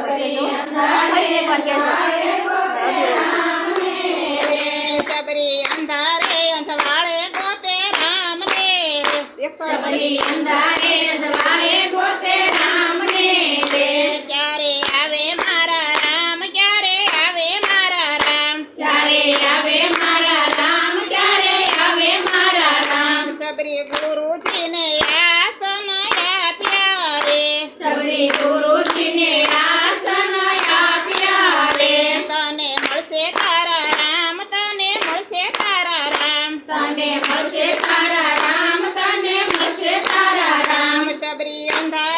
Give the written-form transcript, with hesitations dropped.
સબરી અંધારે અંજવાળે ગોતે રામને સબરી અંધારે અંજવાળે ગોતે રામને રે ક્યારે આવે મારા રામ ક્યારે આવે મારા રામ ક્યારે આવે મારા રામ ક્યારે આવે મારા રામ સબરી ગુરુજીને આસન આપ્યા રે સબરી ગુરુજીને આસન આપ્યા રે તને મળશે તારા રામ તને મળશે તારા રામ તને મળશે તારા રામ તને મળશે તારા રામ સબરી અંધારે